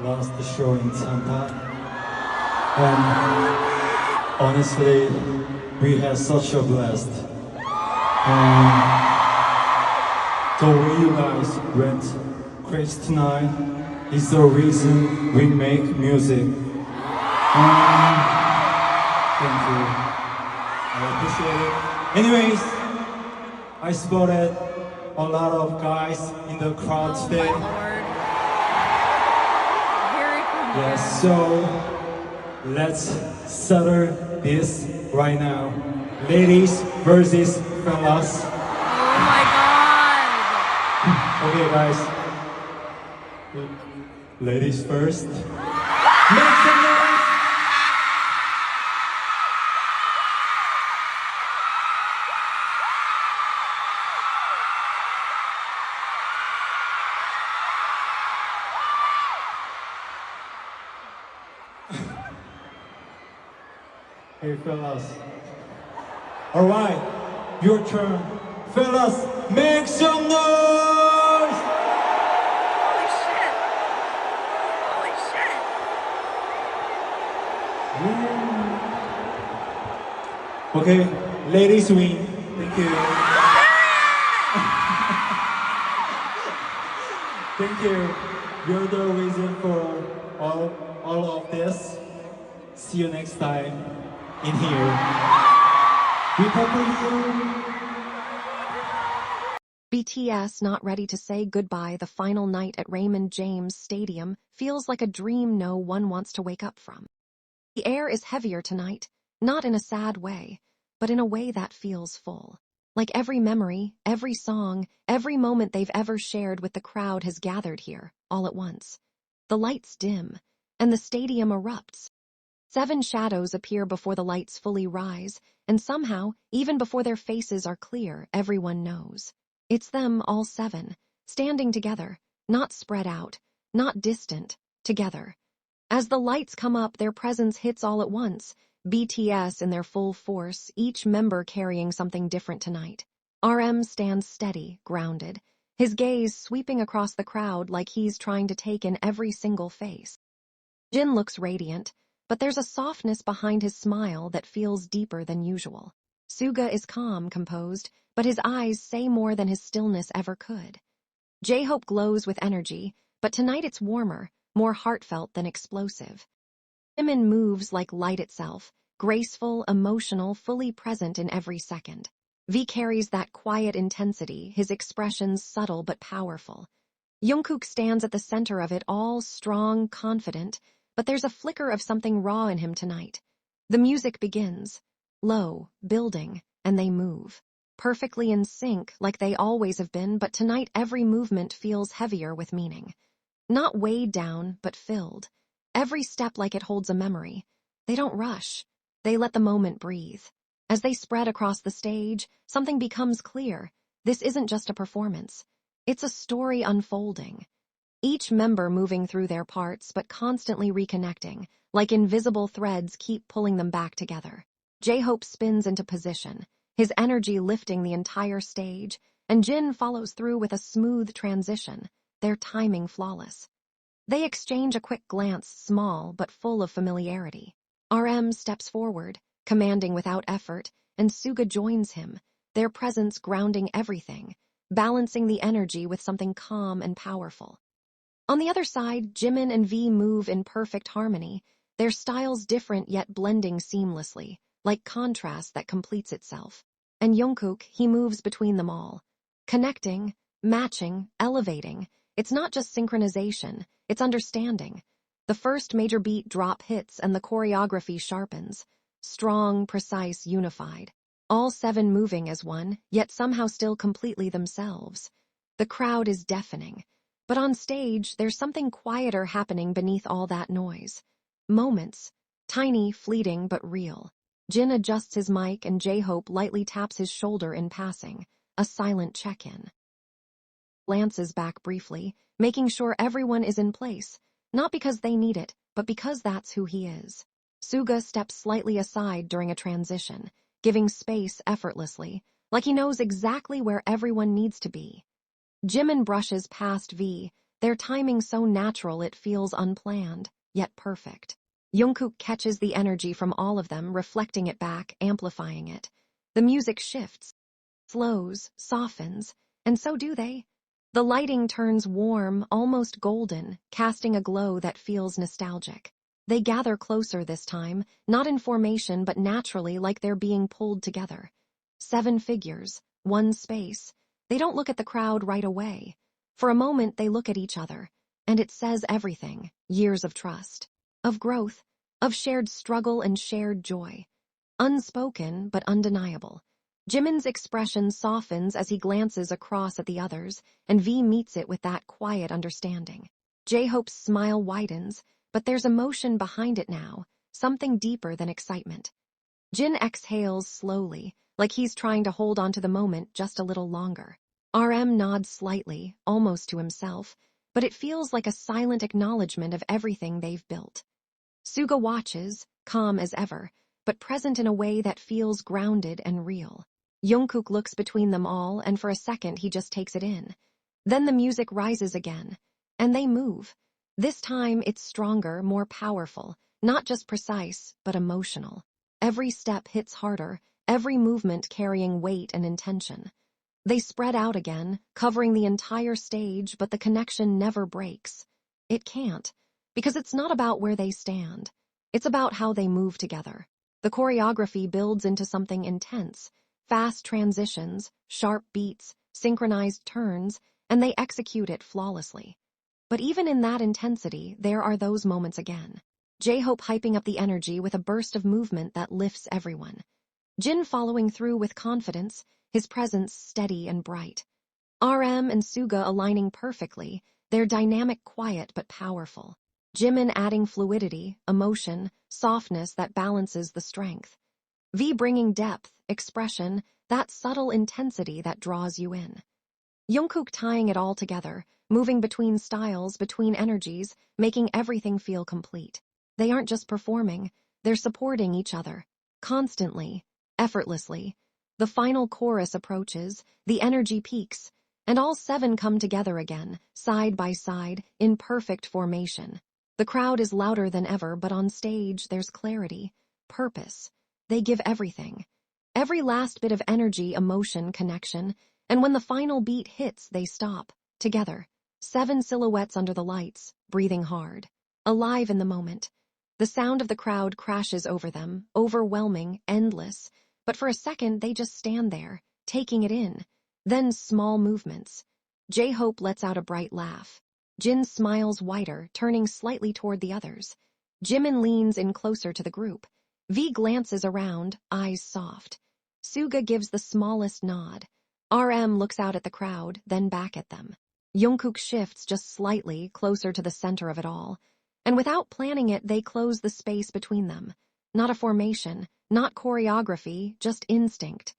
last show in Tampa. And honestly, we had such a blast. The way you guys went crazy tonight is the reason we make music. Thank you. I appreciate it. Anyways, I spotted a lot of guys in the crowd today. My Lord. Here it comes. Yes, so let's settle this right now. Ladies versus fellas. Oh my God. Okay, guys. Ladies first. Make some noise. Hey, fellas. All right, your turn. Fellas, make some noise! Holy shit. Holy shit. Okay, ladies win. Thank you. Thank you. You're the reason for all of this. See you next time in here. We pepper you. BTS not ready to say goodbye the final night at Raymond James Stadium feels like a dream no one wants to wake up from. The air is heavier tonight, not in a sad way, but in a way that feels full. Like every memory, every song, every moment they've ever shared with the crowd has gathered here, all at once. The lights dim, and the stadium erupts. 7 shadows appear before the lights fully rise, and somehow, even before their faces are clear, everyone knows. It's them, all 7, standing together, not spread out, not distant, together. As the lights come up, their presence hits all at once, BTS in their full force, each member carrying something different tonight. RM stands steady, grounded, his gaze sweeping across the crowd like he's trying to take in every single face. Jin looks radiant, but there's a softness behind his smile that feels deeper than usual. Suga is calm, composed, but his eyes say more than his stillness ever could. J-Hope glows with energy, but tonight it's warmer, more heartfelt than explosive. Jimin moves like light itself, graceful, emotional, fully present in every second. V carries that quiet intensity, his expressions subtle but powerful. Jungkook stands at the center of it all, strong, confident, but there's a flicker of something raw in him tonight. The music begins, low, building, and they move. Perfectly in sync, like they always have been, but tonight every movement feels heavier with meaning. Not weighed down, but filled. Every step like it holds a memory. They don't rush. They let the moment breathe. As they spread across the stage, something becomes clear. This isn't just a performance. It's a story unfolding. Each member moving through their parts, but constantly reconnecting, like invisible threads keep pulling them back together. J-Hope spins into position, his energy lifting the entire stage, and Jin follows through with a smooth transition, their timing flawless. They exchange a quick glance, small but full of familiarity. RM steps forward, commanding without effort, and Suga joins him, their presence grounding everything, balancing the energy with something calm and powerful. On the other side, Jimin and V move in perfect harmony, their styles different yet blending seamlessly, like contrast that completes itself. And Jungkook, he moves between them all. Connecting, matching, elevating. It's not just synchronization, it's understanding. The first major beat drop hits and the choreography sharpens. Strong, precise, unified. All 7 moving as one, yet somehow still completely themselves. The crowd is deafening. But on stage, there's something quieter happening beneath all that noise. Moments. Tiny, fleeting, but real. Jin adjusts his mic and J-Hope lightly taps his shoulder in passing. A silent check-in. Glances back briefly, making sure everyone is in place, not because they need it, but because that's who he is. Suga steps slightly aside during a transition, giving space effortlessly, like he knows exactly where everyone needs to be. Jimin brushes past V, their timing so natural it feels unplanned, yet perfect. Jungkook catches the energy from all of them, reflecting it back, amplifying it. The music shifts, slows, softens, and so do they. The lighting turns warm, almost golden, casting a glow that feels nostalgic. They gather closer this time, not in formation but naturally, like they're being pulled together. 7 figures, one space. They don't look at the crowd right away. For a moment they look at each other, and it says everything. Years of trust, of growth, of shared struggle and shared joy. Unspoken but undeniable. Jimin's expression softens as he glances across at the others, and V meets it with that quiet understanding. J-Hope's smile widens, but there's emotion behind it now, something deeper than excitement. Jin exhales slowly, like he's trying to hold on to the moment just a little longer. RM nods slightly, almost to himself, but it feels like a silent acknowledgement of everything they've built. Suga watches, calm as ever, but present in a way that feels grounded and real. Jungkook looks between them all, and for a second he just takes it in. Then the music rises again, and they move. This time it's stronger, more powerful, not just precise, but emotional. Every step hits harder, every movement carrying weight and intention. They spread out again, covering the entire stage, but the connection never breaks. It can't, because it's not about where they stand. It's about how they move together. The choreography builds into something intense. Fast transitions, sharp beats, synchronized turns, and they execute it flawlessly. But even in that intensity, there are those moments again. J-Hope hyping up the energy with a burst of movement that lifts everyone. Jin following through with confidence, his presence steady and bright. RM and Suga aligning perfectly, their dynamic quiet but powerful. Jimin adding fluidity, emotion, softness that balances the strength. V bringing depth, expression, that subtle intensity that draws you in. Jungkook tying it all together, moving between styles, between energies, making everything feel complete. They aren't just performing, they're supporting each other. Constantly, effortlessly. The final chorus approaches, the energy peaks, and all 7 come together again, side by side, in perfect formation. The crowd is louder than ever, but on stage there's clarity, purpose. They give everything. Every last bit of energy, emotion, connection, and when the final beat hits, they stop, together. 7 silhouettes under the lights, breathing hard, alive in the moment. The sound of the crowd crashes over them, overwhelming, endless, but for a second they just stand there, taking it in. Then small movements. J-Hope lets out a bright laugh. Jin smiles wider, turning slightly toward the others. Jimin leans in closer to the group. V glances around, eyes soft. Suga gives the smallest nod. RM looks out at the crowd, then back at them. Jungkook shifts just slightly, closer to the center of it all. And without planning it, they close the space between them. Not a formation, not choreography, just instinct.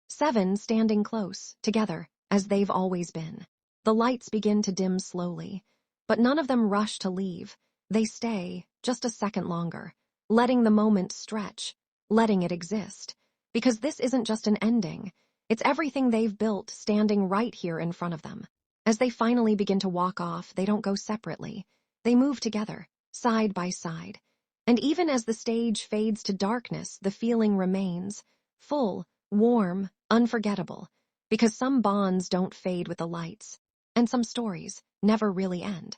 7 standing close, together, as they've always been. The lights begin to dim slowly, but none of them rush to leave. They stay, just a second longer, letting the moment stretch, letting it exist. Because this isn't just an ending, it's everything they've built standing right here in front of them. As they finally begin to walk off, they don't go separately. They move together, side by side. And even as the stage fades to darkness, the feeling remains, full, warm, unforgettable. Because some bonds don't fade with the lights, and some stories never really end.